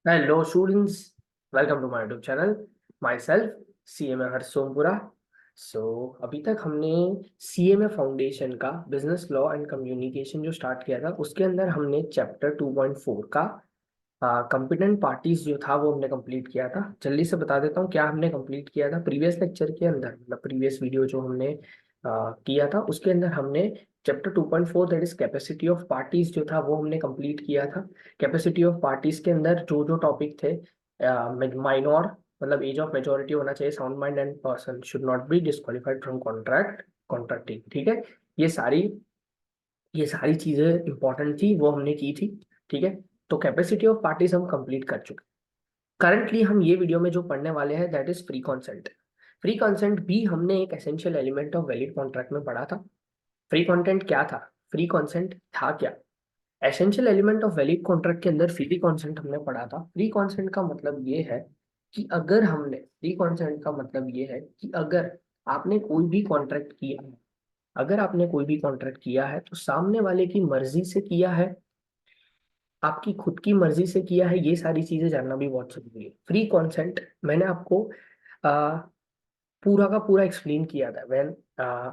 Hello students, welcome to my YouTube channel. Myself CMA हर्ष सोमपुरा. सो अभी तक हमने CMA फाउंडेशन का बिजनेस लॉ एंड कम्युनिकेशन जो स्टार्ट किया था उसके अंदर हमने चैप्टर 2.4 का कंपिटेंट पार्टीज जो था वो हमने कंप्लीट किया था. जल्दी से बता देता हूँ क्या हमने कंप्लीट किया था प्रीवियस लेक्चर के अंदर, मतलब प्रीवियस वीडियो जो हमने किया था उसके अंदर हमने chapter 2.4 that is capacity of parties जो था वो हमने कंप्लीट किया था. कैपेसिटी ऑफ पार्टीज के अंदर जो जो टॉपिक थे, माइनॉर मतलब एज ऑफ मेजोरिटी होना चाहिए, sound mind and person should not be disqualified from contracting. ठीक है, ये सारी ये सारी चीजें इंपॉर्टेंट थी, वो हमने की थी. ठीक है, तो कैपेसिटी ऑफ पार्टीज हम कंप्लीट कर चुके. करंटली हम ये वीडियो में जो पढ़ने वाले हैं that is free consent. Free consent भी हमने एक essential element of valid contract में पढ़ा था. फ्री कंसेंट क्या था, फ्री कंसेंट था क्या? Essential element of valid contract के अंदर फ्री कंसेंट हमने पढ़ा था. फ्री कंसेंट का मतलब ये है कि अगर हमने फ्री कंसेंट का मतलब ये है कि अगर आपने कोई भी कॉन्ट्रैक्ट किया है, अगर आपने कोई भी कॉन्ट्रैक्ट किया है तो सामने वाले की मर्जी से किया है, आपकी खुद की मर्जी से किया है, ये सारी चीजें जानना भी बहुत जरूरी है. फ्री कंसेंट मैंने आपको आ, पूरा का पूरा एक्सप्लेन किया था when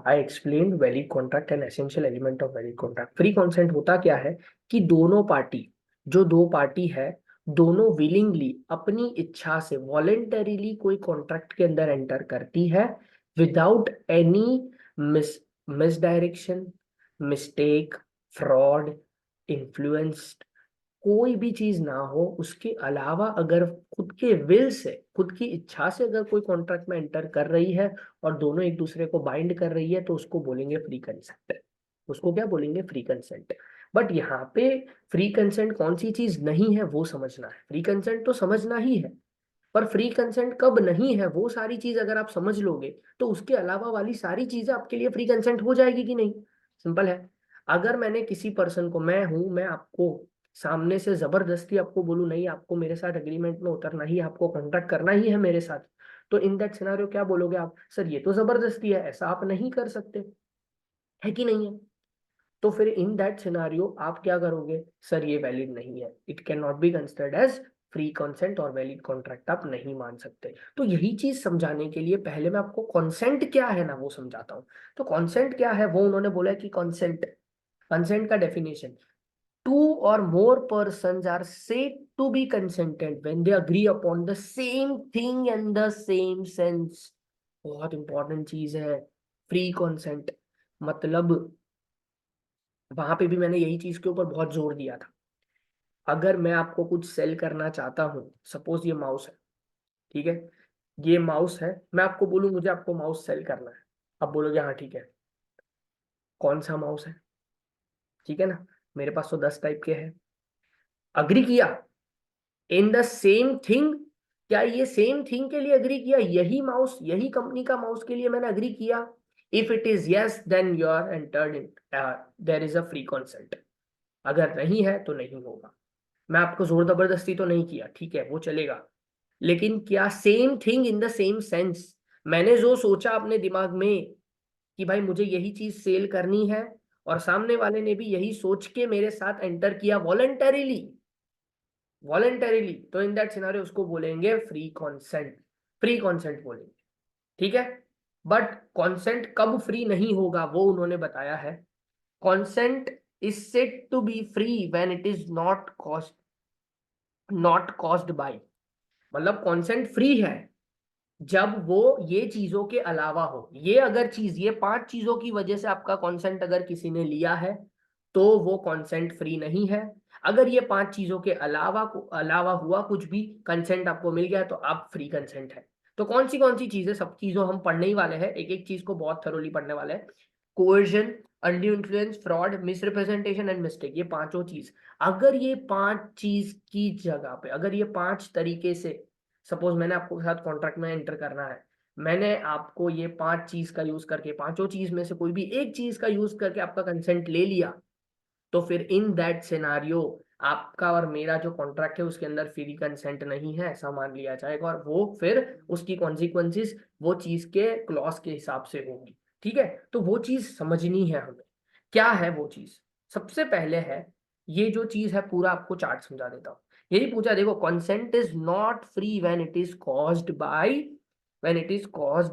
I explain valid contract and essential element of valid contract. Free consent होता क्या है कि दोनों पार्टी, जो दो पार्टी है, दोनों विलिंगली अपनी इच्छा से वॉलेंटरीली कोई कॉन्ट्रैक्ट के अंदर एंटर करती है without any misdirection, mistake, fraud, influence, कोई भी चीज ना हो उसके अलावा अगर खुद के विल से, खुद की इच्छा से अगर कोई कॉन्ट्रैक्ट में एंटर कर रही है और दोनों एक दूसरे को बाइंड कर रही है तो उसको बोलेंगे फ्री कंसेंट. उसको क्या बोलेंगे? Free consent. बट यहाँ पे फ्री कंसेंट कौन सी चीज नहीं है वो समझना है. फ्री कंसेंट तो समझना ही है, पर फ्री कंसेंट कब नहीं है वो सारी चीज अगर आप समझ लोगे तो उसके अलावा वाली सारी चीजें आपके लिए फ्री कंसेंट हो जाएगी कि नहीं. सिंपल है. अगर मैंने किसी पर्सन को, मैं आपको सामने से जबरदस्ती आपको बोलूं नहीं आपको मेरे साथ एग्रीमेंट में उतरना ही है, आपको कॉन्ट्रैक्ट करना ही है मेरे साथ, तो इन दैट सिनेरियो क्या बोलोगे आप? सर ये तो जबरदस्ती है, ऐसा आप नहीं कर सकते, है कि नहीं है? तो फिर इन दैट सिनारियो आप क्या करोगे? सर ये वैलिड नहीं है, it cannot be considered as free consent और वैलिड कॉन्ट्रैक्ट आप नहीं मान सकते. तो यही चीज समझाने के लिए पहले मैं आपको कॉन्सेंट क्या है ना वो समझाता हूँ. तो कॉन्सेंट क्या है वो उन्होंने बोला कि कॉन्सेंट, कंसेंट का definition: two or more persons are said to be consented when they agree upon the same thing and the same sense. बहुत इंपॉर्टेंट चीज है फ्री कंसेंट. मतलब वहां पे भी मैंने यही चीज के ऊपर बहुत जोर दिया था. अगर मैं आपको कुछ सेल करना चाहता हूँ, सपोज ये माउस है, ठीक है, ये माउस है, मैं आपको बोलूँ मुझे आपको माउस सेल करना है, आप बोलोगे हाँ ठीक है, कौन सा माउस है? ठीक है ना, मेरे पास तो 10 टाइप के हैं. अग्री किया इन द सेम थिंग, क्या ये सेम थिंग के लिए अग्री किया? यही माउस, यही कंपनी का माउस के लिए मैंने अग्री किया? If it is yes then you are entered in, there is a free consent. अगर नहीं है तो नहीं होगा. मैं आपको जोर जबरदस्ती तो नहीं किया, ठीक है वो चलेगा. लेकिन क्या same thing in the same sense, मैंने जो सोचा अपने दिमाग में कि भाई मुझे यही चीज सेल करनी है और सामने वाले ने भी यही सोच के मेरे साथ एंटर किया वॉलंटरीली, वॉलंटरीली, तो इन दैट सिनारियो उसको बोलेंगे फ्री कॉन्सेंट. फ्री कॉन्सेंट बोलेंगे. ठीक है. बट कॉन्सेंट कब फ्री नहीं होगा वो उन्होंने बताया है. Consent is said to be free when it is not caused by. मतलब कॉन्सेंट फ्री है जब वो ये चीजों के अलावा हो. ये अगर चीज, ये 5 चीजों की वजह से आपका कॉन्सेंट अगर किसी ने लिया है तो वो कॉन्सेंट फ्री नहीं है. अगर ये 5 चीजों के अलावा हुआ कुछ भी, कंसेंट आपको मिल गया तो आप फ्री कंसेंट है. तो कौन सी चीजें, सब चीजों हम पढ़ने ही वाले हैं, एक एक चीज को बहुत थरोली पढ़ने वाले हैं. Coercion, undue influence, fraud, misrepresentation and mistake, ये पांचों चीज. अगर ये 5 चीज की जगह पे, अगर ये 5 तरीके से, सपोज मैंने आपको साथ कॉन्ट्रैक्ट में एंटर करना है, मैंने आपको ये 5 चीज का यूज करके, पांचों चीज में से कोई भी एक चीज का यूज करके आपका कंसेंट ले लिया, तो फिर इन दैट सिनारियो आपका और मेरा जो कॉन्ट्रैक्ट है उसके अंदर फ्री कंसेंट नहीं है ऐसा मान लिया जाएगा, और वो फिर उसकी कॉन्सिक्वेंसेस वो चीज के क्लॉज के हिसाब से होगी. ठीक है, तो वो चीज समझनी है हमें. क्या है वो चीज? सबसे पहले है, ये जो चीज है पूरा आपको चार्ट समझा देता हूँ. यही पूछा, देखो consent is not free when it is caused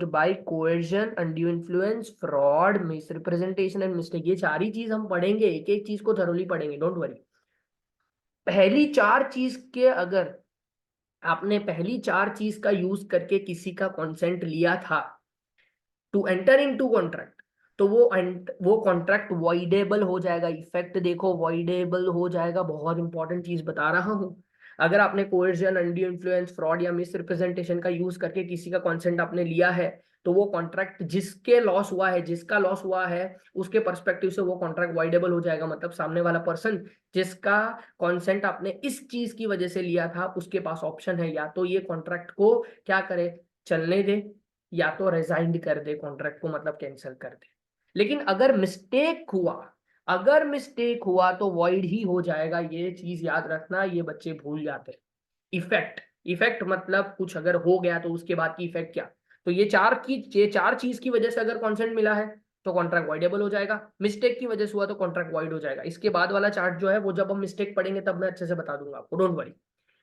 by coercion, undue influence, fraud, misrepresentation and mistake. ये सारी चीज हम पढ़ेंगे, एक एक चीज को थरोली पढ़ेंगे, डोंट वरी। पहली चार चीज के अगर आपने पहली चार चीज का यूज करके किसी का कंसेंट लिया था टू एंटर इनटू कॉन्ट्रैक्ट, तो वो कॉन्ट्रैक्ट वॉइडेबल हो जाएगा। इफेक्ट देखो, वॉइडेबल हो जाएगा, बहुत इंपॉर्टेंट चीज बता रहा हूं। अगर आपने कोएर्जन, अनड्यू इन्फ्लुएंस, फ्रॉड या मिस रिप्रेजेंटेशन का यूज करके किसी का कॉन्सेंट आपने लिया है, तो वो कॉन्ट्रैक्ट जिसके लॉस हुआ है, जिसका लॉस हुआ है, उसके पर्सपेक्टिव से वो कॉन्ट्रैक्ट वाइडेबल हो जाएगा। मतलब सामने वाला पर्सन जिसका कॉन्सेंट आपने इस चीज की वजह से लिया था, उसके पास ऑप्शन है, या तो ये कॉन्ट्रैक्ट को क्या करे, चलने दे, या तो रिजाइंड कर दे कॉन्ट्रैक्ट को, मतलब कैंसिल कर दे। लेकिन अगर मिस्टेक हुआ तो वॉइड ही हो जाएगा। ये चीज याद रखना, ये बच्चे भूल जाते हैं। इफेक्ट, इफेक्ट मतलब कुछ अगर हो गया तो उसके बाद की इफेक्ट क्या। तो ये चार चीज की वजह से अगर कॉन्सेंट मिला है तो कॉन्ट्रैक्ट वाइडेबल हो जाएगा। मिस्टेक की वजह से हुआ तो कॉन्ट्रैक्ट वाइड हो जाएगा। इसके बाद वाला चार्ट जो है वो जब हम मिस्टेक पढ़ेंगे तब मैं अच्छे से बता दूंगा आपको, डोंट वरी।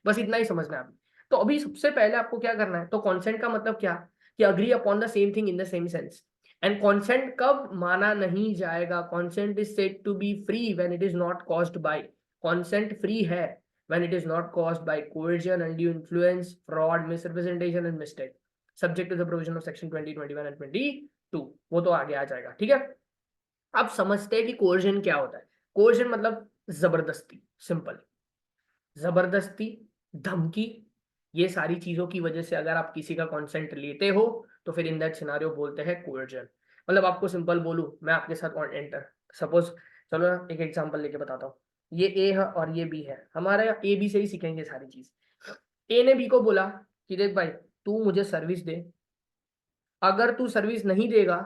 बस इतना ही समझना है अभी। तो अभी सबसे पहले आपको क्या करना है, तो कॉन्सेंट का मतलब क्या, कि agree upon the same thing in the same sense. And consent कब माना नहीं जाएगा, consent is said to be free when it is not caused by, consent फ्री है when it is not caused by coercion, undue influence, fraud, misrepresentation and mistake, subject to the provision of section 20, 21 and 22। वो तो आगे आ जाएगा, ठीक है। अब समझते हैं कि कोर्जन क्या होता है। कोर्जन मतलब जबरदस्ती, सिंपल, जबरदस्ती, धमकी, ये सारी चीजों की वजह से अगर आप किसी का कंसेंट लेते हो तो फिर इन दैट सिनारियो बोलते हैं कोर्जन। मतलब आपको सिंपल बोलूं, मैं आपके साथ एंटर, सपोज, चलो ना एक एग्जांपल लेके बताता हूँ। ये ए है और ये बी है, हमारे ए बी से ही सीखेंगे सारी चीज। ए ने बी को बोला कि देख भाई, तू मुझे सर्विस दे, अगर तू सर्विस नहीं देगा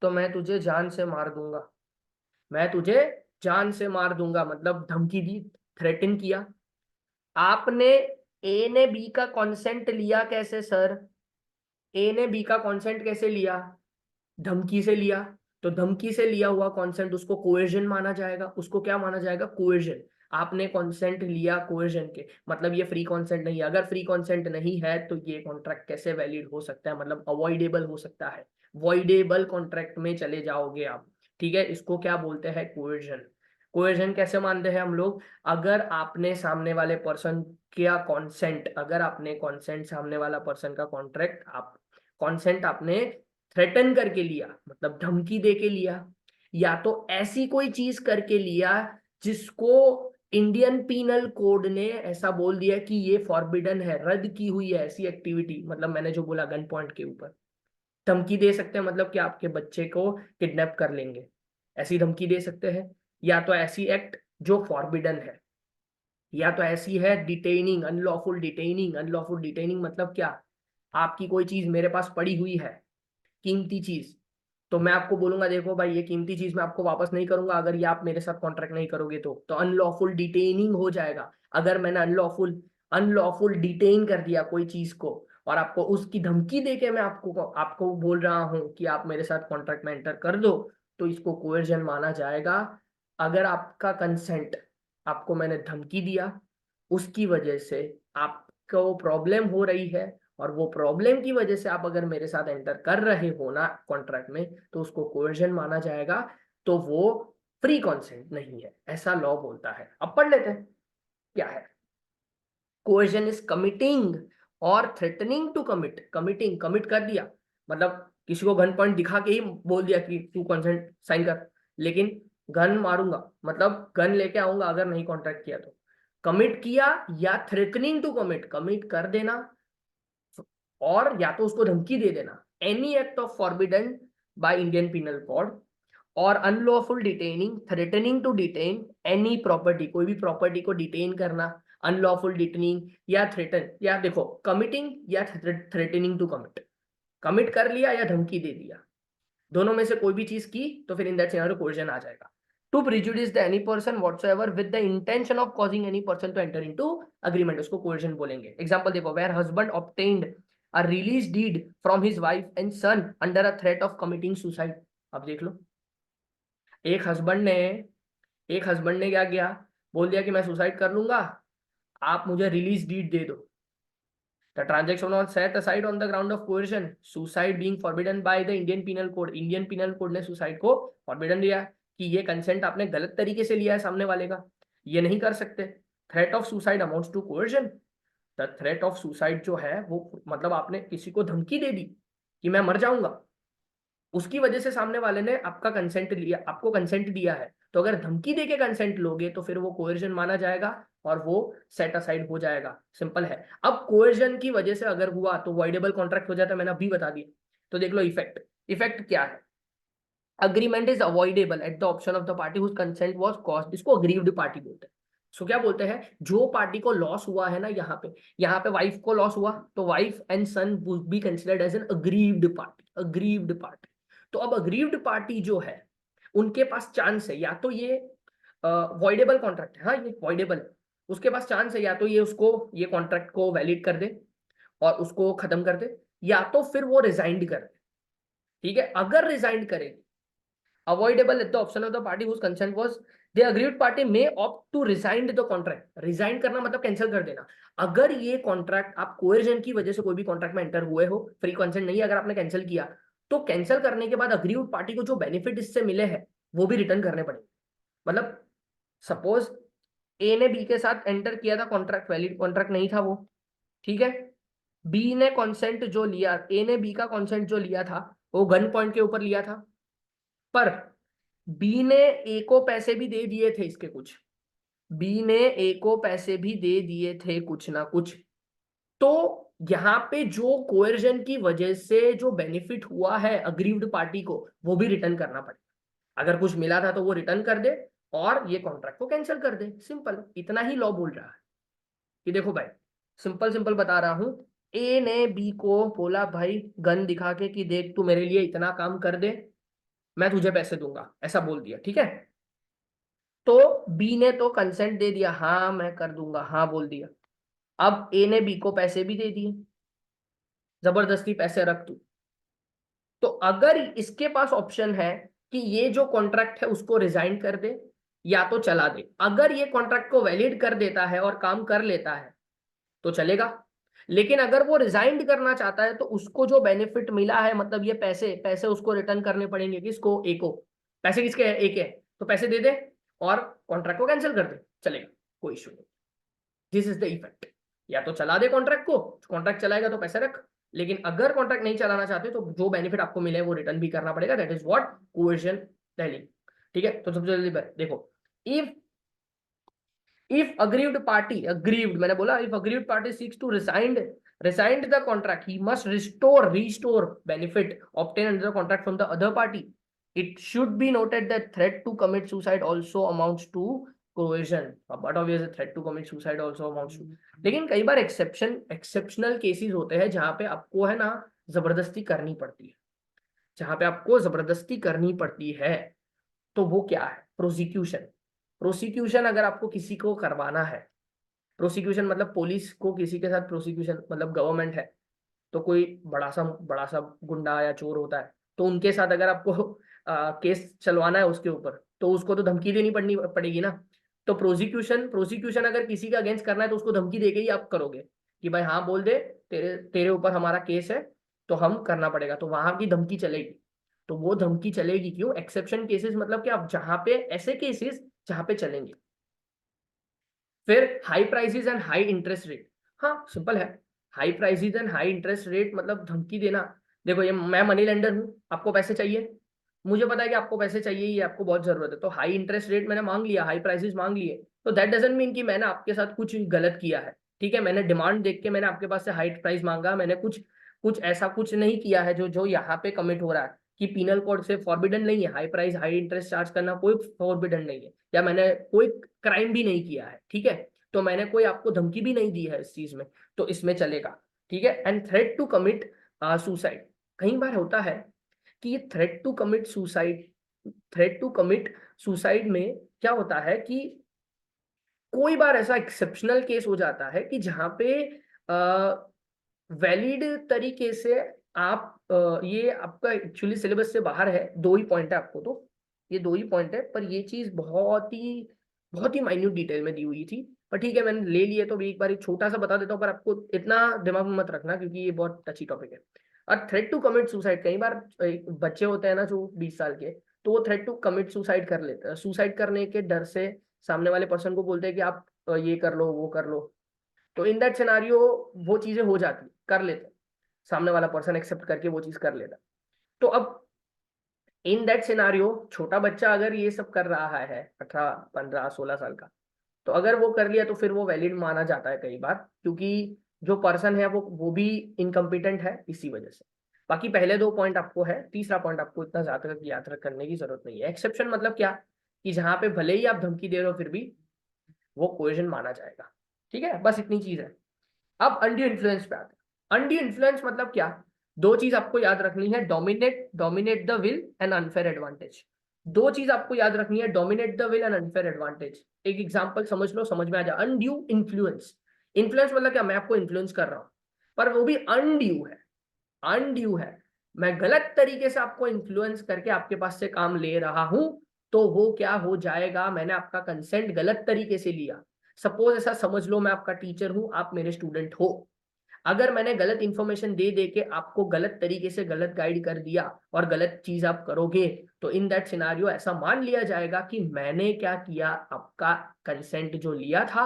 तो मैं तुझे जान से मार दूंगा, मैं तुझे जान से मार दूंगा, मतलब धमकी दी, थ्रेटन किया। आपने, ए ने बी का कंसेंट लिया कैसे सर, ए ने बी का कंसेंट कैसे लिया, धमकी से लिया। तो धमकी से लिया हुआ कंसेंट उसको कोएर्जन माना जाएगा, उसको क्या माना जाएगा, कोएर्जन। आपने कंसेंट लिया कोएर्जन के, मतलब ये फ्री कंसेंट नहीं है। अगर फ्री कंसेंट नहीं है तो ये कॉन्ट्रैक्ट कैसे वैलिड हो सकता है, मतलब अवॉइडेबल हो सकता है, वॉइडेबल कॉन्ट्रैक्ट में चले जाओगे आप, ठीक है। इसको क्या बोलते हैं, कोएर्जन। कोएर्जन कैसे मानते हैं हम लोग, अगर आपने सामने वाले पर्सन का कॉन्सेंट, अगर आपने कॉन्सेंट सामने वाला पर्सन का कॉन्ट्रैक्ट, आप कॉन्सेंट आपने थ्रेटन करके लिया, मतलब धमकी दे के लिया, या तो ऐसी कोई चीज करके लिया जिसको इंडियन पीनल कोड ने ऐसा बोल दिया कि ये फॉरबिडन है, रद्द की हुई है ऐसी एक्टिविटी। मतलब मैंने जो बोला गन पॉइंट के ऊपर धमकी दे सकते हैं, मतलब कि आपके बच्चे को किडनैप कर लेंगे, ऐसी धमकी दे सकते हैं। या तो ऐसी एक्ट जो फॉरबिडन है, या तो ऐसी है detaining, unlawful detaining. Unlawful detaining मतलब क्या, आपकी कोई चीज मेरे पास पड़ी हुई है, कीमती चीज, तो मैं आपको बोलूंगा देखो भाई ये कीमती चीज मैं आपको वापस नहीं करूंगा अगर ये आप मेरे साथ कॉन्ट्रैक्ट नहीं करोगे, तो अनलॉफुल डिटेनिंग हो जाएगा। अगर मैंने अनलॉफुल अनलॉफुल डिटेन कर दिया कोई चीज को, और आपको उसकी धमकी देके मैं आपको आपको बोल रहा हूं कि आप मेरे साथ कॉन्ट्रैक्ट में एंटर कर दो, तो इसको कोएर्जन माना जाएगा। अगर आपका कंसेंट, आपको मैंने धमकी दिया, उसकी वजह से आपको प्रॉब्लम हो रही है, और वो प्रॉब्लम की वजह से आप अगर मेरे साथ एंटर कर रहे हो ना कॉन्ट्रैक्ट में, तो उसको कोएर्जन माना जाएगा। तो वो फ्री कॉन्सेंट नहीं है, ऐसा लॉ बोलता है। अब पढ़ लेते हैं क्या है। कोएर्जन इज कमिटिंग और threatening to commit. Committing, commit कर दिया, मतलब किसी को गन पॉइंट दिखा के ही बोल दिया कि तू कॉन्सेंट साइन कर, लेकिन गन मारूंगा, मतलब गन लेके आऊंगा अगर नहीं कॉन्ट्रैक्ट किया तो। कमिट किया, या थ्रेटनिंग टू कमिट, कमिट कर देना, और या तो उसको धमकी दे देना, any act of forbidden by Indian penal code, और unlawful detaining, threatening to detain any property, कोई भी प्रॉपर्टी को डिटेन करना, अनलॉफुल डिटेनिंग या थ्रेटन, या देखो कमिटिंग या थ्रेटनिंग टू कमिट, कमिट कर लिया या धमकी दे दिया, दोनों में से कोई भी चीज की तो फिर इन दैट सिनेरियो कोएर्जन आ जाएगा। To prejudice the any person whatsoever with the intention of causing any person to enter into agreement, उसको कोएर्जन बोलेंगे। एग्जांपल देखो, where husband obtained a release deed from his wife and son under a threat of committing suicide. अब देख लो, एक husband ने एक husband ने क्या किया, बोल दिया कि मैं सुसाइड कर लूंगा आप मुझे रिलीज डीड दे दो। The transaction was set aside on the ground of coercion, suicide being forbidden by the Indian Penal Code. Indian penal code ने सुसाइड को फॉरबिडन दिया है कि ये कंसेंट आपने गलत तरीके से लिया है सामने वाले का, ये नहीं कर सकते। Threat of suicide amounts to coercion. The threat of suicide जो है वो मतलब आपने किसी को धमकी दे दी कि मैं मर जाऊंगा, उसकी वजह से सामने वाले ने आपका कंसेंट लिया, आपको कंसेंट दिया है। तो अगर धमकी देके कंसेंट लोगे तो फिर वो कोercion माना जाएगा और वो सेट असाइड हो जाएगा। सिंपल है। अब कोercion की वजह से अगर हुआ तो वॉइडेबल कॉन्ट्रैक्ट हो जाता है, मैंने अभी बता दिया। तो देख लो इफेक्ट, इफेक्ट क्या है। Agreement is avoidable at the option of the party whose consent was caused. इसको अग्रीव्ड पार्टी बोलते हैं। सो क्या बोलते हैं, जो पार्टी को लॉस हुआ है ना, यहाँ पे वाइफ को लॉस हुआ तो wife and son would be considered as an aggrieved party, aggrieved party. तो अब अग्रीव्ड पार्टी जो है उनके पास चांस है, या तो ये वॉइडेबल कॉन्ट्रैक्ट है, हाँ ये वॉइडेबल है, उसके पास चांस है या तो ये उसको ये कॉन्ट्रैक्ट को वैलिड कर दे और उसको खत्म कर दे, या तो फिर वो रिजाइंड कर दे। ठीक है, अगर रिजाइंड करेगी, avoidable at the option of the party whose consent was, the aggrieved party may opt to rescind the contract. Rescind करना मतलब कैंसिल कर देना। अगर ये कॉन्ट्रैक्ट आप कोएर्जन की वजह से कोई भी कॉन्ट्रैक्ट में एंटर हुए हो, फ्री कंसेंट नहीं, अगर आपने कैंसिल किया तो कैंसिल करने के बाद अग्रीड पार्टी को जो बेनिफिट इससे मिले हैं वो भी रिटर्न करने पड़ेंगे। मतलब सपोज ए ने बी के साथ एंटर किया था, कॉन्ट्रैक्ट वैलिड कॉन्ट्रैक्ट नहीं था वो, ठीक है। बी ने कॉन्सेंट जो लिया, ए ने बी का कॉन्सेंट जो लिया था वो गन पॉइंट के ऊपर लिया था, पर बी ने ए को पैसे भी दे दिए थे इसके कुछ, बी ने ए को पैसे भी दे दिए थे कुछ ना कुछ। तो यहाँ पे जो कोएर्जन की वजह से जो बेनिफिट हुआ है अग्रीव्ड पार्टी को वो भी रिटर्न करना पड़ेगा। अगर कुछ मिला था तो वो रिटर्न कर दे और ये कॉन्ट्रैक्ट को कैंसिल कर दे। सिंपल, इतना ही लॉ बोल रहा है कि देखो भाई, सिंपल सिंपल बता रहा हूं, ए ने बी को बोला भाई गन दिखा के कि देख तू मेरे लिए इतना काम कर दे, मैं तुझे पैसे दूंगा, ऐसा बोल दिया, ठीक है। तो बी ने तो कंसेंट दे दिया, हाँ मैं कर दूंगा, हाँ बोल दिया। अब ए ने बी को पैसे भी दे दिए, जबरदस्ती पैसे रख तू। तो अगर इसके पास ऑप्शन है कि ये जो कॉन्ट्रैक्ट है उसको रिजाइन कर दे या तो चला दे, अगर ये कॉन्ट्रैक्ट को वैलिड कर देता है और काम कर लेता है तो चलेगा। लेकिन अगर वो रिजाइंड करना चाहता है तो उसको जो बेनिफिट मिला है, मतलब ये पैसे पैसे उसको रिटर्न करने पड़ेंगे, किसको, ए को। पैसे किसके हैं, ए के, तो पैसे दे दे और कॉन्ट्रैक्ट को कैंसिल कर दे, चलेगा, कोई इशू नहीं। This is the effect. या तो चला दे कॉन्ट्रैक्ट को, कॉन्ट्रैक्ट चलाएगा तो पैसे रख, लेकिन अगर कॉन्ट्रैक्ट नहीं चलाना चाहते तो जो बेनिफिट आपको मिले वो रिटर्न भी करना पड़ेगा। That is what coercion telling. ठीक है, तो सबसे जल्दी देखो, if aggrieved party, aggrieved मैंने बोला, if aggrieved party seeks to rescind the contract, he must restore benefit obtained under the contract from the other party. It should be noted that threat to commit suicide also amounts to coercion, but obviously threat to commit suicide also amounts to, लेकिन कई बार exceptional cases होते हैं जहां पे आपको है ना जबरदस्ती करनी पड़ती है, जहां पे आपको जबरदस्ती करनी पड़ती है। तो वो क्या है, प्रोसिक्यूशन। प्रोसिक्यूशन अगर आपको किसी को करवाना है, प्रोसिक्यूशन मतलब पुलिस को किसी के साथ प्रोसिक्यूशन, मतलब गवर्नमेंट है तो कोई बड़ा सा गुंडा या चोर होता है, तो उनके साथ अगर आपको केस चलवाना है उसके ऊपर, तो उसको तो धमकी देनी पड़ेगी ना। तो प्रोसिक्यूशन प्रोसिक्यूशन अगर किसी का अगेंस्ट करना है तो उसको धमकी देके ही आप करोगे कि भाई हाँ बोल दे, तेरे तेरे ऊपर हमारा केस है तो हम करना पड़ेगा, तो वहां की धमकी चलेगी। तो वो धमकी चलेगी क्यों, एक्सेप्शन केसेस मतलब कि आप जहां पे ऐसे केसेस जहां पे चलेंगे। फिर high prices and high interest rate. हाँ सिंपल है, high prices and high interest rate मतलब धमकी देना। देखो ये मैं मनी लेंडर हूँ, आपको पैसे चाहिए, मुझे पता है कि आपको पैसे चाहिए, ये आपको बहुत जरूरत है, तो हाई इंटरेस्ट रेट मैंने मांग लिया, हाई प्राइसेस मांग लिए, तो दैट डजंट मीन कि मैंने आपके साथ कुछ गलत किया है। ठीक है, मैंने डिमांड देख के मैंने आपके पास से हाई प्राइस मांगा, मैंने कुछ कुछ ऐसा कुछ नहीं किया है जो जो यहाँ पे कमिट हो रहा है कि पीनल कोड से फॉरबिडन नहीं है, high price high interest charge करना कोई फॉरबिडन नहीं है, या मैंने कोई क्राइम भी नहीं किया है, ठीक है। तो मैंने कोई आपको धमकी भी नहीं दी है इस चीज में, तो इसमें चलेगा। ठीक है, and threat to commit suicide. कई बार होता है कि ये थ्रेट टू कमिट सुसाइड में क्या होता है कि कोई बार ऐसा एक्सेप्शनल केस हो जाता है कि जहां पे वैलिड तरीके से आप ये आपका एक्चुअली सिलेबस से बाहर है, दो ही पॉइंट है आपको, तो ये दो ही पॉइंट है, पर ये चीज बहुत ही माइन्यूट डिटेल में दी हुई थी, पर ठीक है मैंने ले लिए तो भी एक बार छोटा सा बता देता हूँ, पर आपको इतना दिमाग में मत रखना क्योंकि ये बहुत टची टॉपिक है। और थ्रेट टू कमिट सुसाइड, कई बार बच्चे होते हैं ना जो 20 साल के, तो वो थ्रेट टू कमिट सुसाइड कर लेते हैं। सुसाइड करने के डर से सामने वाले पर्सन को बोलते हैं कि आप ये कर लो वो कर लो। तो इन दैट सिनारियो वो चीजें हो जाती, कर लेते, सामने वाला पर्सन एक्सेप्ट करके वो चीज कर लेता। तो अब इन दैट सिनारियो छोटा बच्चा अगर ये सब कर रहा है 18 15 16 साल का, तो अगर वो कर लिया तो फिर वो वैलिड माना जाता है कई बार, क्योंकि जो पर्सन है वो भी इनकम्पिटेंट है इसी वजह से। बाकी पहले 2 पॉइंट आपको है, तीसरा पॉइंट आपको इतना ज्यादा याद करने की जरूरत नहीं है। एक्सेप्शन मतलब क्या, कि जहां पे भले ही आप धमकी दे रहे हो फिर भी वो कोएजन माना जाएगा। ठीक है, बस इतनी चीज है। अब अनड्यू इन्फ्लुएंस पे आते हैं। अनड्यू इन्फ्लुएंस मतलब क्या, दो चीज आपको याद रखनी है, dominate dominate the will and unfair advantage. दो चीज आपको याद रखनी है, dominate the will and unfair advantage. एक एग्जांपल समझ लो, समझ में आ जाए। अनड्यू इन्फ्लुएंस, इन्फ्लुएंस मतलब क्या, मैं आपको इन्फ्लुएंस कर रहा हूं पर वो भी अनड्यू है। अनड्यू है, मैं गलत तरीके से आपको इन्फ्लुएंस करके आपके पास से काम ले रहा हूं, तो वो क्या हो जाएगा, मैंने आपका कंसेंट गलत तरीके से लिया। सपोज ऐसा समझ लो मैं आपका टीचर हूं, आप मेरे स्टूडेंट हो। अगर मैंने गलत इंफॉर्मेशन दे दे के आपको गलत तरीके से गलत गाइड कर दिया और गलत चीज आप करोगे, तो इन दैट सिनारियो ऐसा मान लिया जाएगा कि मैंने क्या किया, आपका कंसेंट जो लिया था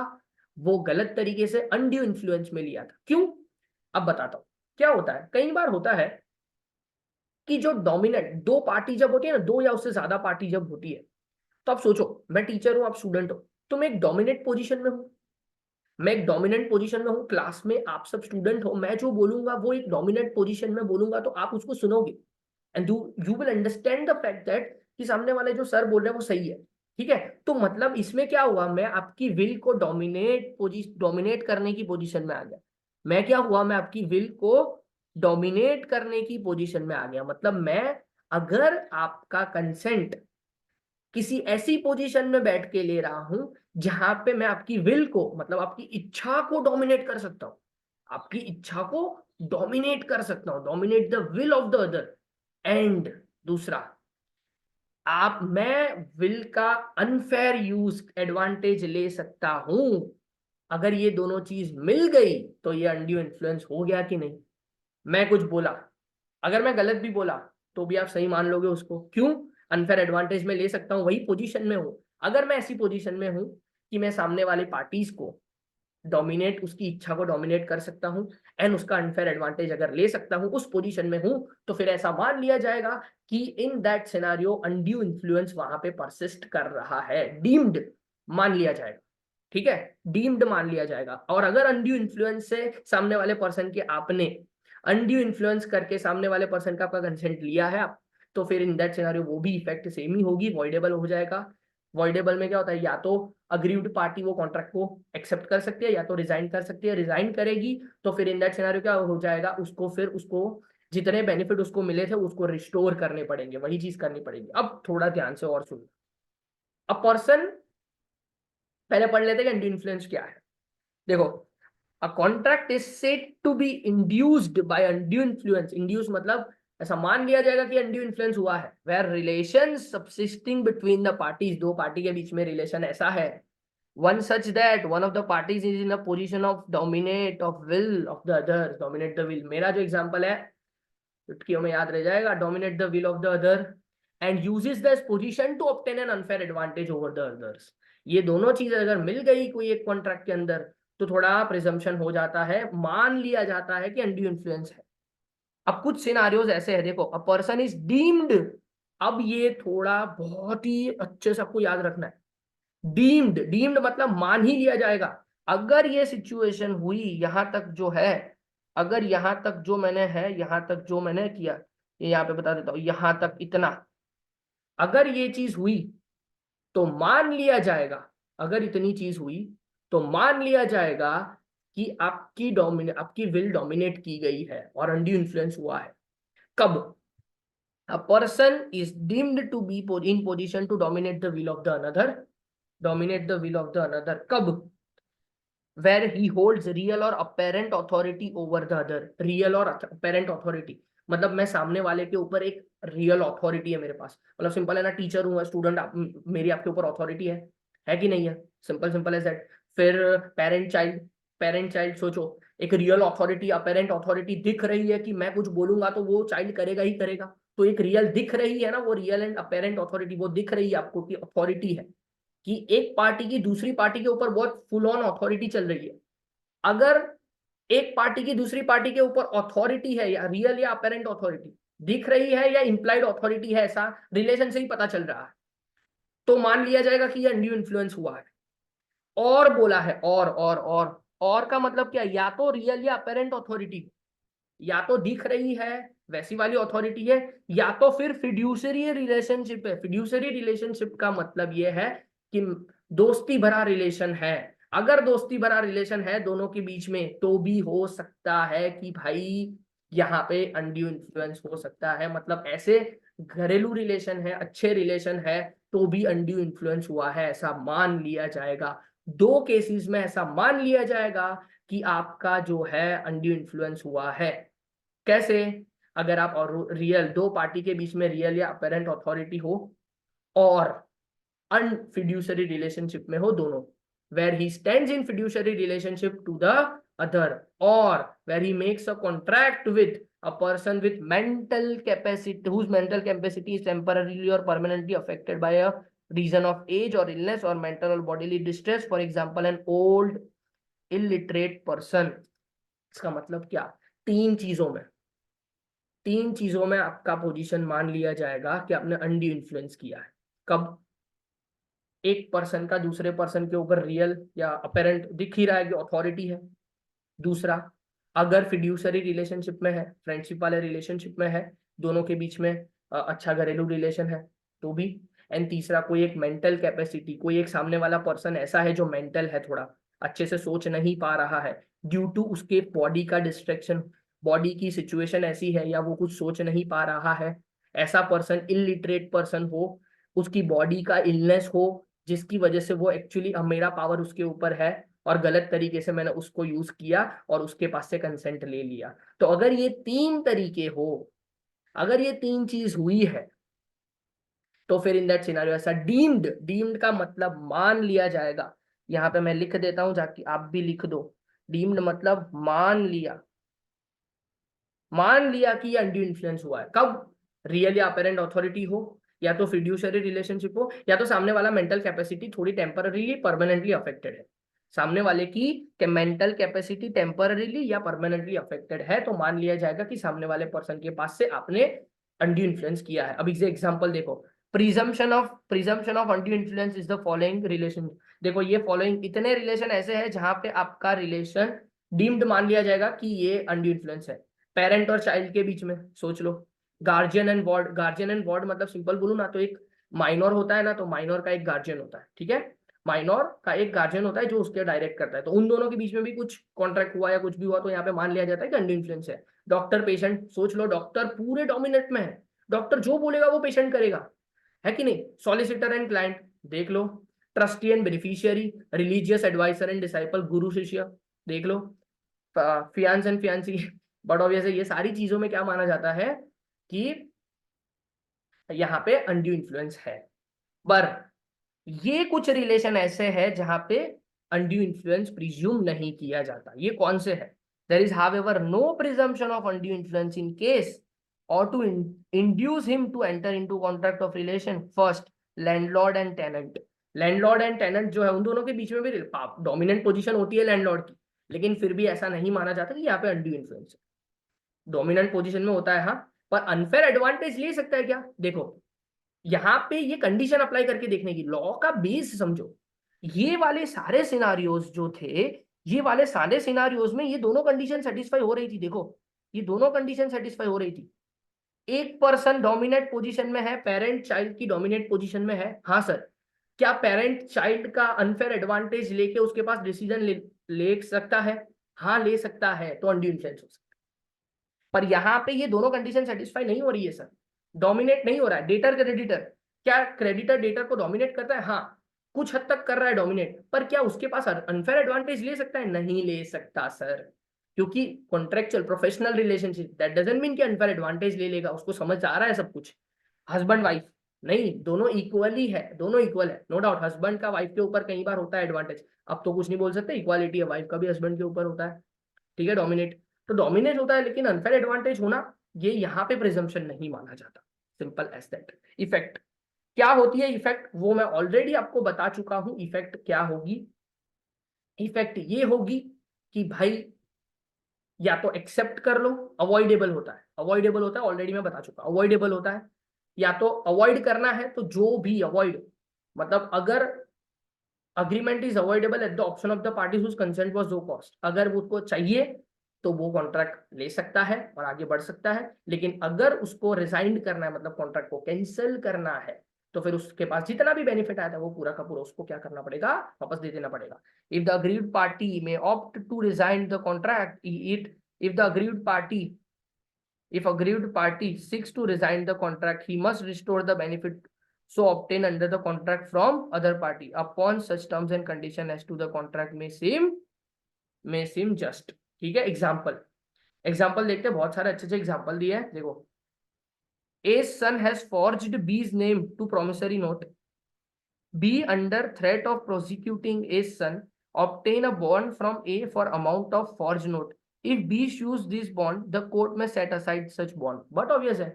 वो गलत तरीके से अनड्यू इन्फ्लुएंस में लिया था। क्यों, अब बताता हूं। क्या होता है, कई बार होता है कि जो डोमिनेट दो पार्टी जब होती है ना, दो या उससे ज्यादा पार्टी जब होती है, तो आप सोचो मैं टीचर हूं आप स्टूडेंट हो, तो मैं एक डोमिनेट पोजीशन में हूं। मैं एक डोमिनेंट पोजीशन में हूँ क्लास में, आप सब स्टूडेंट हो, मैं जो बोलूंगा वो एक डोमिनेंट पोजीशन में बोलूंगा तो आप उसको सुनोगे and you will understand the fact that कि सामने वाले जो सर बोल रहे हैं वो सही है। ठीक है, तो मतलब इसमें क्या हुआ, मैं आपकी विल को डोमिनेट करने की पोजीशन में आ गया। मैं क्या हुआ, मैं आपकी विल को डोमिनेट करने की पोजीशन में आ गया। मतलब मैं अगर आपका कंसेंट किसी ऐसी पोजीशन में बैठ के ले रहा हूं जहां पे मैं आपकी विल को, मतलब आपकी इच्छा को डोमिनेट कर सकता हूं, आपकी इच्छा को डोमिनेट कर सकता हूं, dominate the will of the other. And दूसरा, आप मैं विल का अनफेयर यूज एडवांटेज ले सकता हूं। अगर ये दोनों चीज मिल गई तो ये अनड्यू इन्फ्लुएंस हो गया कि नहीं। मैं कुछ बोला, अगर मैं गलत भी बोला तो भी आप सही मान लोगे उसको। क्यों, अनफेयर एडवांटेज में ले सकता हूं, वही पोजीशन में हूं। अगर मैं ऐसी पोजीशन में हूं कि मैं सामने वाले पार्टीज को डोमिनेट, उसकी इच्छा को डोमिनेट कर सकता हूं एंड उसका अनफेयर एडवांटेज अगर ले सकता हूं, उस पोजीशन में हूं, तो फिर ऐसा मान लिया जाएगा कि in that scenario undue influence वहां पे परसिस्ट कर रहा है, डीम्ड मान लिया जाएगा। ठीक है, डीम्ड मान लिया जाएगा। और अगर अनड्यू इन्फ्लुएंस से सामने वाले पर्सन के आपने अनड्यू इन्फ्लुएंस करके सामने वाले पर्सन का आपका कंसेंट लिया है आप, तो फिर इन दैट सिनेरियो वो भी इफेक्ट सेम ही होगी, वॉइडेबल हो जाएगा। वॉइडेबल में क्या होता है, या तो अग्रीव्ड पार्टी वो कॉन्ट्रैक्ट को एक्सेप्ट कर सकती है या तो रिजाइन कर सकती है। रिजाइन करेगी तो फिर इन दैट सिनेरियो क्या हो जाएगा, उसको फिर उसको जितने बेनिफिट उसको मिले थे उसको रिस्टोर करने पड़ेंगे, वही चीज करनी पड़ेगी। अब थोड़ा ध्यान से और सुनो। अ पर्सन, पहले पढ़ लेते हैं कि अनड्यू इन्फ्लुएंस क्या है। देखो, a contract is said to be induced by undue influence. Induce मतलब ऐसा मान लिया जाएगा कि अनड्यू इन्फ्लुएंस हुआ है, where relation subsisting between the parties, दो पार्टी के बीच में रिलेशन ऐसा है, one such that one of the parties is in a position of dominate of will of the others, dominate the will। मेरा जो एग्जांपल है चुटकियों में याद रह जाएगा, dominate the will of the other and uses this position to obtain an unfair advantage over the others। ये दोनों चीजें अगर मिल गई कोई एक कॉन्ट्रैक्ट के अंदर तो थोड़ा प्रिजम्पशन हो जाता है, मान लिया जाता है कि अनड्यू इन्फ्लुएंस है। अब कुछ सिनारियोज ऐसे है, देखो, अ पर्सन इज डीम्ड। अब ये थोड़ा बहुत ही अच्छे से आपको याद रखना है। डीम्ड, डीम्ड मतलब मान ही लिया जाएगा। अगर ये सिचुएशन हुई यहां तक जो है, अगर यहां तक जो मैंने है, यहां तक जो मैंने किया, ये यहां पे बता देता हूं, यहां तक इतना, अगर ये चीज हुई तो मान लिया जाएगा, अगर इतनी चीज हुई तो मान लिया जाएगा कि आपकी विल डोमिनेट की गई है और अनड्यू इन्फ्लुएंस हुआ है। कब, a person is deemed to be in position to dominate the will of the another, dominate the will of the another। कब, where he holds real or apparent authority over the other। real और apparent authority मतलब मैं सामने वाले के ऊपर एक real authority है मेरे पास, मतलब सिंपल है ना, टीचर हूँ स्टूडेंट, मेरी आपके ऊपर अथॉरिटी है कि नहीं है, सिंपल सिंपल एज दैट। फिर पेरेंट चाइल्ड सोचो, एक रियल अथॉरिटी अपेरेंट अथॉरिटी दिख रही है कि मैं कुछ बोलूंगा तो वो चाइल्ड करेगा ही करेगा, तो एक रियल दिख रही है ना, वो रियल एंड अपेरेंट अथॉरिटी वो दिख रही है आपको कि अथॉरिटी है, कि एक पार्टी की दूसरी पार्टी के ऊपर बहुत फुल ऑन अथॉरिटी चल रही है। अगर एक पार्टी की दूसरी पार्टी के ऊपर अथॉरिटी है, या रियल या अपेरेंट अथॉरिटी दिख रही है या इंप्लाइड अथॉरिटी है, ऐसा रिलेशन से ही पता चल रहा है, तो मान लिया जाएगा कि यह अनड्यू इन्फ्लुएंस हुआ है। और बोला है और का मतलब क्या, या तो रियल या अपेरेंट अथॉरिटी, या तो दिख रही है वैसी वाली अथॉरिटी है, या तो फिर फिड्यूसरी रिलेशनशिप है। फिड्यूसरी रिलेशनशिप का मतलब यह है कि दोस्ती भरा रिलेशन है। अगर दोस्ती भरा रिलेशन है दोनों के बीच में, तो भी हो सकता है कि भाई यहाँ पे अनड्यू इन्फ्लुएंस हो सकता है, मतलब ऐसे घरेलू रिलेशन है, अच्छे रिलेशन है, तो भी अनड्यू इन्फ्लुएंस हुआ है, ऐसा मान लिया जाएगा। दो केसेस में ऐसा मान लिया जाएगा कि आपका जो है अनड्यू इन्फ्लुएंस हुआ है। कैसे? अगर आप और रियल दो पार्टी के बीच में रियल या अपेरेंट अथॉरिटी हो और अनफिड्यूसरी रिलेशनशिप में हो दोनों, where he stands in fiduciary relationship to the other, or where he makes a contract with a person with mental capacity, whose mental capacity is temporarily or permanently affected by a reason of age or illness or mental or bodily distress, for example an old illiterate person। इसका मतलब क्या? तीन चीजों में तीन चीजों में आपका पोजीशन मान लिया जाएगा कि आपने अनड्यू इन्फ्लुएंस किया है। कब? एक पर्सन का दूसरे पर्सन के ऊपर रियल या अपेरेंट दिख ही रहा है कि अथॉरिटी है। दूसरा, अगर फिड्यूसरी रिलेशनशिप में है, फ्रेंडशिप वाले रिलेशनशिप में है, दोनों के बीच में अच्छा घरेलू रिलेशन है, तो भी। एंड तीसरा, कोई एक मेंटल कैपेसिटी, कोई एक सामने वाला पर्सन ऐसा है जो मेंटल है, थोड़ा अच्छे से सोच नहीं पा रहा है ड्यू टू उसके बॉडी का डिस्ट्रैक्शन, बॉडी की सिचुएशन ऐसी है या वो कुछ सोच नहीं पा रहा है। ऐसा पर्सन इलिटरेट पर्सन हो, उसकी बॉडी का इलनेस हो, जिसकी वजह से वो एक्चुअली मेरा पावर उसके ऊपर है और गलत तरीके से मैंने उसको यूज किया और उसके पास से कंसेंट ले लिया। तो अगर ये तीन तरीके हो, अगर ये तीन चीज हुई है, तो फिर इन दैट सिनेरियो ऐसा डीम्ड, डीम्ड का मतलब मान लिया जाएगा। यहाँ पे मैं लिख देता हूं जाके आप भी लिख दो। डीम्ड मतलब मान लिया कि ये अनड्यू इन्फ्लुएंस हुआ है। कब? रियल या अपेरेंट अथॉरिटी हो, या तो फिड्यूसरी रिलेशनशिप हो, या तो सामने वाला मेंटल कैपेसिटी थोड़ी टेम्पररीली परमानेंटली अफेक्टेड है। सामने वाले की मेंटल कैपेसिटी टेम्पररीली या परमानेंटली अफेक्टेड है, तो मान लिया जाएगा कि सामने वाले पर्सन के पास से आपने अनड्यू इन्फ्लुएंस किया है। अब इसे एग्जांपल देखो। Presumption of undue influence is the following relation. देखो ये फॉलोइंग इतने रिलेशन ऐसे हैं जहां पे आपका रिलेशन डीम्ड मान लिया जाएगा कि ये अनड्यू इन्फ्लुएंस है। पेरेंट और चाइल्ड के बीच में सोच लो, गार्जियन एंड वार्ड मतलब सिंपल बोलूं ना तो एक माइनर होता है ना, तो माइनर का एक गार्जियन होता है, ठीक है। माइनर का एक गार्जियन होता है जो उसके डायरेक्ट करता है, तो उन दोनों के बीच में भी कुछ कॉन्ट्रैक्ट हुआ या कुछ भी हुआ तो यहाँ पे मान लिया जाता है कि अनड्यू इन्फ्लुएंस है। डॉक्टर पेशेंट सोच लो, डॉक्टर पूरे डोमिनेंट में है, डॉक्टर जो बोलेगा वो पेशेंट करेगा, है कि नहीं। सॉलिसिटर एंड क्लाइंट देख लो, trustee and beneficiary, religious advisor and disciple, गुरु शिष्य देख लो, fiance and fiancee. But obviously ये सारी चीजों में क्या माना जाता है कि यहाँ पे अनड्यू इन्फ्लुएंस है। पर ये कुछ रिलेशन ऐसे हैं जहां पे अनड्यू इन्फ्लुएंस प्रिज्यूम नहीं किया जाता। ये कौन से है? There is however no presumption of undue influence in case और to induce him to enter into contract of relation. First, landlord and tenant. Landlord and tenant जो है उन दोनों के बीच में भी डोमिनेंट पोजीशन होती है लैंडलॉर्ड की, लेकिन फिर भी ऐसा नहीं माना जाता कि यहाँ पे अनड्यू इन्फ्लुएंस है। डोमिनेंट पोजीशन में होता है हाँ, पर अनफेयर एडवांटेज ले सकता है क्या? देखो यहाँ पे ये कंडीशन अप्लाई करके देखने की, लॉ का बेस समझो। ये वाले सारे सिनारियोज जो थे, ये वाले सारे सिनारियोज में ये दोनों कंडीशन सेटिस्फाई हो रही थी। देखो ये दोनों कंडीशन सेटिस्फाई हो रही थी। एक पर्सन डोमिनेट पोजीशन में है, पेरेंट चाइल्ड की डोमिनेट पोजीशन में है, हाँ सर, क्या पेरेंट चाइल्ड का अनफेयर एडवांटेज लेके उसके पास डिसीजन ले सकता है? हाँ ले सकता है, तो अनड्यू इन्फ्लुएंस हो सकता है। पर यहाँ पे ये दोनों कंडीशन सेटिस्फाई नहीं हो रही है सर, डोमिनेट नहीं हो रहा है। डेटर क्रेडिटर, क्या क्रेडिटर डेटर को डोमिनेट करता है? हाँ कुछ हद तक कर रहा है डोमिनेट, पर क्या उसके पास अनफेयर एडवांटेज ले सकता है? नहीं ले सकता सर, क्योंकि contractual professional relationship that doesn't mean कि अनफेयर एडवांटेज ले लेगा, उसको समझ आ रहा है सब कुछ। हस्बैंड वाइफ, नहीं, दोनों इक्वली है, दोनों इक्वल है, नो डाउट। हस्बैंड का वाइफ के ऊपर कई बार होता है एडवांटेज, अब तो कुछ नहीं बोल सकते, इक्वालिटी है, वाइफ का भी हस्बैंड के ऊपर होता है, ठीक है, डोमिनेट। तो डोमिनेट होता है, लेकिन अनफेयर एडवांटेज होना ये यहाँ पे प्रिजम्पशन नहीं माना जाता, सिंपल एज दैट। इफेक्ट क्या होती है, इफेक्ट वो मैं ऑलरेडी आपको बता चुका हूं। इफेक्ट क्या होगी, इफेक्ट ये होगी कि भाई या तो एक्सेप्ट कर लो, अवॉइडेबल होता है, अवॉइडेबल होता है, ऑलरेडी मैं बता चुका, अवॉइडेबल होता है। या तो अवॉइड करना है, तो जो भी अवॉइड, मतलब अगर agreement is avoidable at the option of the parties whose consent was no cost, अगर वो उसको चाहिए तो वो कॉन्ट्रैक्ट ले सकता है और आगे बढ़ सकता है। लेकिन अगर उसको रिजाइन करना है, मतलब कॉन्ट्रैक्ट को कैंसिल करना है, तो फिर उसके पास जितना भी बेनिफिट आया था वो पूरा का पूरा उसको क्या करना पड़ेगा, वापस दे देना पड़ेगा। If the aggrieved party may opt to rescind the contract it, if the aggrieved party, if aggrieved party seeks to resign the contract, he must restore the benefit so obtained under the contract from other party upon such terms and condition as to the contract may seem just। ठीक है, example, example देखते हैं, बहुत सारे अच्छे अच्छे example दिए हैं, देखो। A son has forged B's name to promissory note. B, under threat of prosecuting A's son, obtain a bond from A for amount of forged note. If B sues this bond, the court may set aside such bond. But obvious है,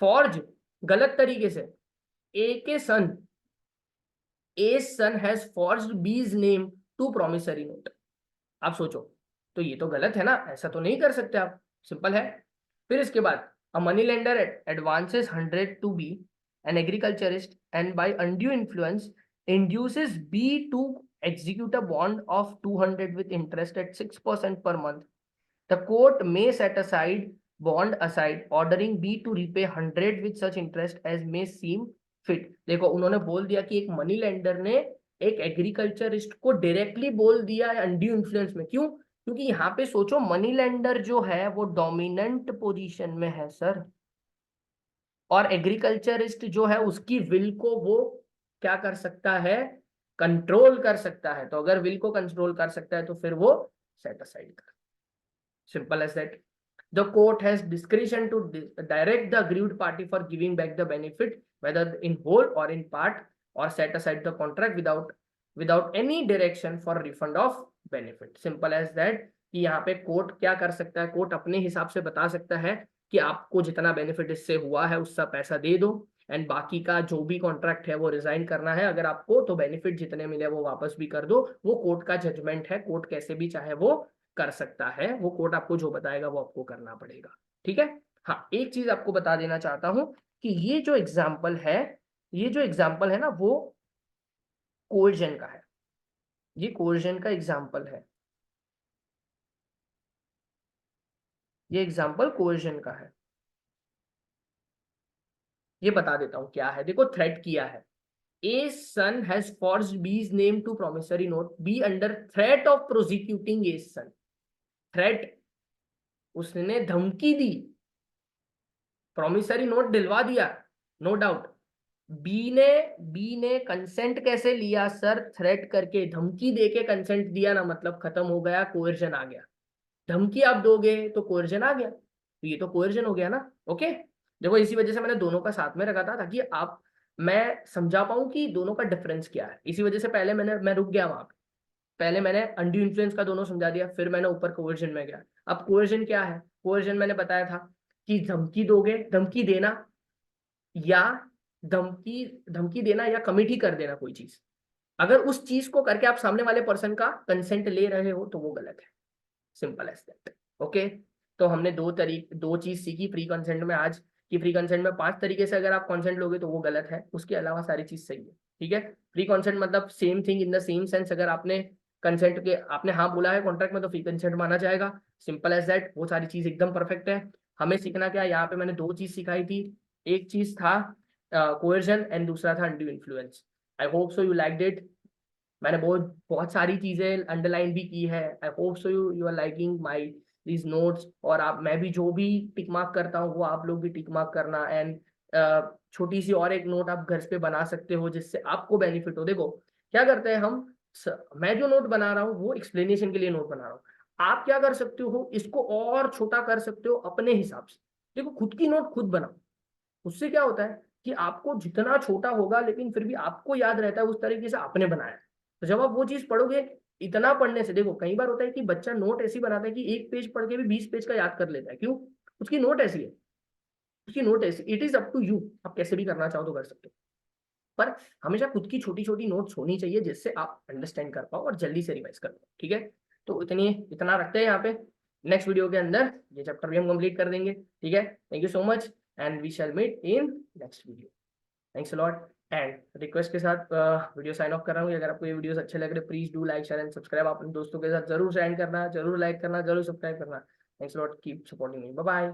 forge गलत तरीके से, A के son, A's son has forged B's name to promissory note। आप सोचो, तो ये तो गलत है ना, ऐसा तो नहीं कर सकते आप, सिंपल है। फिर इसके बाद a money lender advances 100 to B, an agriculturist, and by undue influence induces B to execute a bond of 200 with interest at 6% per month. The court may set aside bond aside, ordering B to repay 100 with such interest as may seem fit। देखो, उन्होंने बोल दिया कि एक money lender ने एक agriculturist को directly बोल दिया अनड्यू इन्फ्लुएंस में। क्यों? क्योंकि यहाँ पे सोचो, मनी लेंडर जो है वो डोमिनेंट पोजीशन में है सर, और एग्रीकल्चरिस्ट जो है उसकी विल को वो क्या कर सकता है, कंट्रोल कर सकता है। तो अगर विल को कंट्रोल कर सकता है तो फिर वो सेट असाइड कर, simple as that। The court has discretion to direct the aggrieved party for giving back the benefit, whether in whole or in part, or set aside the contract without any direction for refund of benefit। Simple as that कि यहाँ पे court क्या कर सकता है, court अपने हिसाब से बता सकता है कि आपको जितना बेनिफिट इससे हुआ है उसका पैसा दे दो, एंड बाकी का जो भी कॉन्ट्रैक्ट है वो रिजाइन करना है अगर आपको, तो बेनिफिट जितने मिले वो वापस भी कर दो। वो कोर्ट का जजमेंट है, कोर्ट कैसे भी चाहे वो कर सकता है, वो कोर्ट आपको जो बताएगा वो आपको करना पड़ेगा, ठीक है। हाँ, एक चीज आपको बता देना चाहता हूं कि ये जो एग्जाम्पल है, ये जो एग्जाम्पल है ना, वो कोर्जन का है, ये कोर्जन का एग्जाम्पल है, ये एग्जाम्पल कोर्जन का है। ये बता देता हूं क्या है, देखो, थ्रेट किया है। A son has forged B's name to promissory note. B under threat of prosecuting A's son। Threat, उसने धमकी दी, प्रॉमिसरी नोट दिलवा दिया, नो डाउट। बी ने कंसेंट कैसे लिया सर, थ्रेट करके, धमकी देके कंसेंट दिया ना, मतलब खत्म हो गया, कोएर्जन आ गया। धमकी आप दोगे तो कोएर्जन आ गया, तो ये तो कोएर्जन हो गया ना। ओके, देखो, इसी वजह से मैंने दोनों का साथ में रखा था ताकि आप, मैं समझा पाऊं कि दोनों का डिफरेंस क्या है। इसी वजह से पहले मैं रुक गया वहां पे, पहले मैंने अनड्यू इन्फ्लुएंस का दोनों समझा दिया, फिर मैंने ऊपर कोएर्जन में गया। अब कोएर्जन क्या है, कोएर्जन मैंने बताया था कि धमकी दोगे, धमकी देना, या धमकी धमकी देना या कमिट कर देना कोई चीज, अगर उस चीज को करके आप सामने वाले पर्सन का कंसेंट ले रहे हो तो वो गलत है, सिंपल एज दैट। ओके, तो हमने दो चीज सीखी प्री कंसेंट में आज, कि प्री कंसेंट में 5 तरीके से अगर आप कंसेंट लोगे तो वो गलत है, उसके अलावा सारी चीज सही है, ठीक है। प्री कंसेंट मतलब same thing in the same sense, अगर आपने कंसेंट के आपने हाँ बोला है कॉन्ट्रैक्ट में तो फ्री कंसेंट माना जाएगा, सिंपल एज दैट। वो सारी चीज एकदम परफेक्ट है। हमें सीखना क्या, यहाँ पे मैंने 2 चीज सिखाई थी, एक चीज था कोएर्जन एंड दूसरा था undue influence. I hope so you liked it. मैंने बहुत बहुत सारी चीजें अंडरलाइन भी की है। I hope so you are liking my these notes, और आप, मैं भी जो भी टिक मार्क करता हूँ वो आप लोग भी टिक मार्क करना। एंड छोटी सी और एक नोट आप घर पे बना सकते हो जिससे आपको बेनिफिट हो। देखो क्या करते हैं हम, मैं जो नोट बना रहा हूँ वो एक्सप्लेनेशन के लिए नोट बना रहा हूँ, आप क्या कर सकते हो, इसको और छोटा कर सकते हो अपने हिसाब से। देखो, खुद की नोट खुद बनाओ, उससे क्या होता है कि आपको जितना छोटा होगा लेकिन फिर भी आपको याद रहता है उस तरीके से आपने बनाया। तो जब आप वो चीज पढ़ोगे, इतना पढ़ने से, देखो कई बार होता है कि बच्चा नोट ऐसी बनाता है कि एक पेज पढ़ के भी 20 पेज का याद कर लेता है। क्यों? उसकी नोट ऐसी है, उसकी नोट ऐसी। It is up to you, आप कैसे भी करना चाहो तो कर सकते हो, पर हमेशा खुद की छोटी छोटी नोट्स होनी चाहिए जिससे आप अंडरस्टैंड कर पाओ और जल्दी से रिवाइज कर पाओ। ठीक है, तो इतना रखते हैं यहाँ पे। नेक्स्ट वीडियो के अंदर ये चैप्टर भी हम कंप्लीट कर देंगे। ठीक है, thank you so much and we shall meet in next video. Thanks a lot. And request के साथ वीडियो साइन ऑफ कर रहा हूँ। अगर आपको ये वीडियोस अच्छे लग रहे, please do like share and subscribe. अपने दोस्तों के साथ जरूर शेयर करना, जरूर लाइक करना, जरूर सब्सक्राइब करना। Thanks a lot, keep supporting me, bye bye.